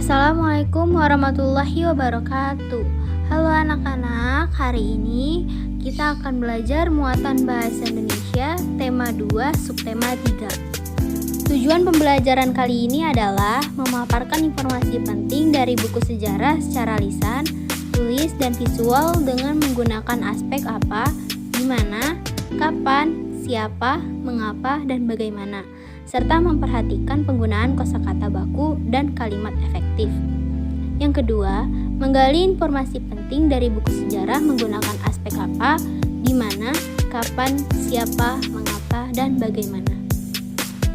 Assalamualaikum warahmatullahi wabarakatuh. Halo anak-anak, hari ini kita akan belajar muatan bahasa Indonesia tema 2 subtema 3. Tujuan pembelajaran kali ini adalah memaparkan informasi penting dari buku sejarah secara lisan, tulis, dan visual dengan menggunakan aspek apa, di mana, kapan, siapa, mengapa, dan bagaimana, serta memperhatikan penggunaan kosakata baku dan kalimat efektif. Yang kedua, menggali informasi penting dari buku sejarah menggunakan aspek apa, di mana, kapan, siapa, mengapa, dan bagaimana.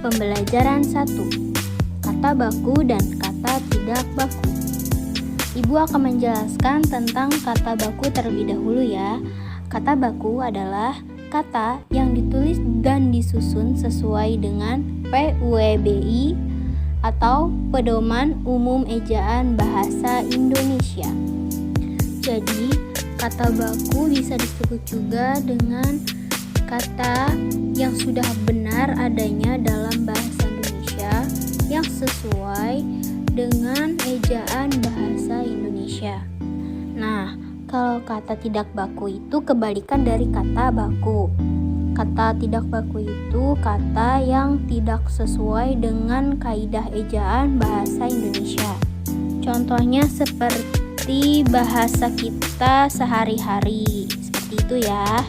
Pembelajaran 1. Kata baku dan kata tidak baku. Ibu akan menjelaskan tentang kata baku terlebih dahulu ya. Kata baku adalah kata yang ditulis dan disusun sesuai dengan PUEBI atau Pedoman Umum Ejaan Bahasa Indonesia. Jadi, kata baku bisa disebut juga dengan kata yang sudah benar adanya dalam bahasa Indonesia yang sesuai dengan ejaan bahasa Indonesia. Nah, kalau kata tidak baku itu kebalikan dari kata baku. Kata tidak baku itu kata yang tidak sesuai dengan kaidah ejaan bahasa Indonesia. Contohnya seperti bahasa kita sehari-hari. Seperti itu ya.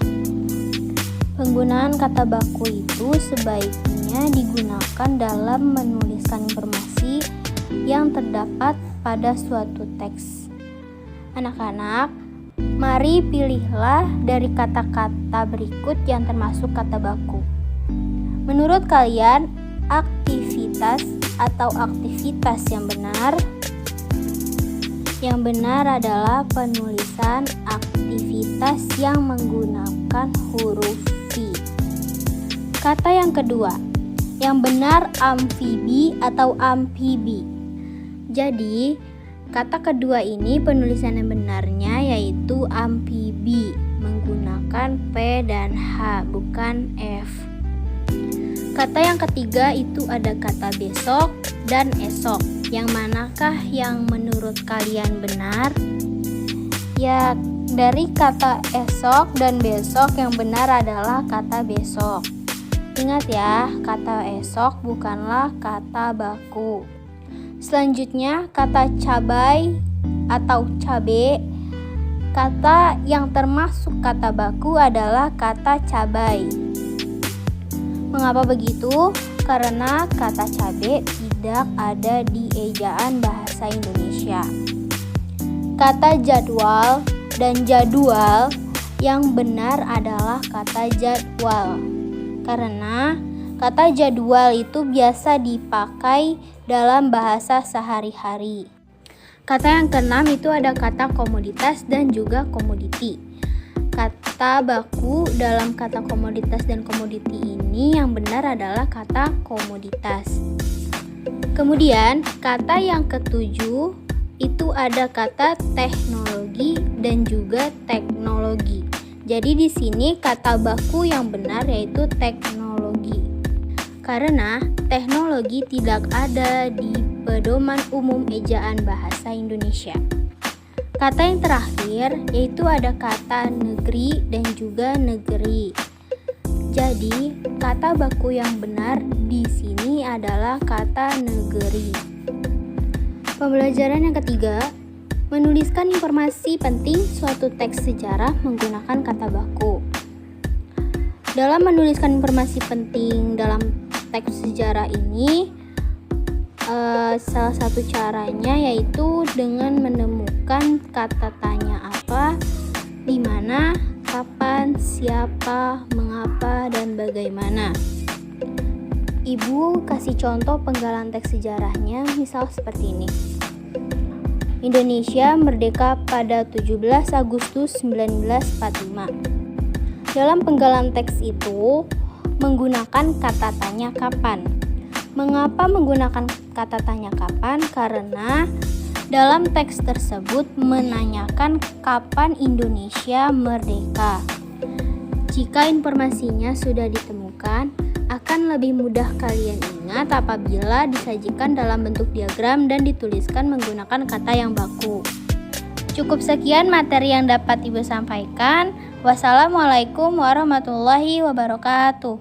Penggunaan kata baku itu sebaiknya digunakan dalam menuliskan informasi yang terdapat pada suatu teks. Anak-anak, mari pilihlah dari kata-kata berikut yang termasuk kata baku. Menurut kalian, aktivitas atau aktivitas yang benar? Yang benar adalah penulisan aktivitas yang menggunakan huruf V. Kata yang kedua, yang benar amfibi atau amfibi. Jadi, kata kedua ini penulisan yang benarnya yaitu amfibi, menggunakan P dan H, bukan F. Kata yang ketiga itu ada kata besok dan esok. Yang manakah yang menurut kalian benar? Ya, dari kata esok dan besok yang benar adalah kata besok. Ingat ya, kata esok bukanlah kata baku. Selanjutnya, kata cabai atau cabe. Kata yang termasuk kata baku adalah kata cabai. Mengapa begitu? Karena kata cabe tidak ada di ejaan bahasa Indonesia. Kata jadwal dan jadwal yang benar adalah kata jadwal. Karena kata jadwal itu biasa dipakai dalam bahasa sehari-hari. Kata yang keenam itu ada kata komoditas dan juga komoditi. Kata baku dalam kata komoditas dan komoditi ini yang benar adalah kata komoditas. Kemudian kata yang ketujuh itu ada kata teknologi dan juga teknologi. Jadi di sini kata baku yang benar yaitu teknologi. Karena teknologi tidak ada di Pedoman Umum Ejaan Bahasa Indonesia. Kata yang terakhir yaitu ada kata negeri dan juga negeri. Jadi, kata baku yang benar di sini adalah kata negeri. Pembelajaran yang ketiga, menuliskan informasi penting suatu teks sejarah menggunakan kata baku. Dalam menuliskan informasi penting dalam teks sejarah ini, salah satu caranya yaitu dengan menemukan kata tanya apa, di mana, kapan, siapa, mengapa, dan bagaimana. Ibu kasih contoh penggalan teks sejarahnya, misal seperti ini. Indonesia merdeka pada 17 Agustus 1945. Dalam penggalan teks itu menggunakan kata tanya kapan. Mengapa menggunakan kata tanya kapan? Karena dalam teks tersebut menanyakan kapan Indonesia merdeka. Jika informasinya sudah ditemukan, akan lebih mudah kalian ingat ingat apabila disajikan dalam bentuk diagram dan dituliskan menggunakan kata yang baku. Cukup sekian materi yang dapat Ibu sampaikan. Wassalamualaikum warahmatullahi wabarakatuh.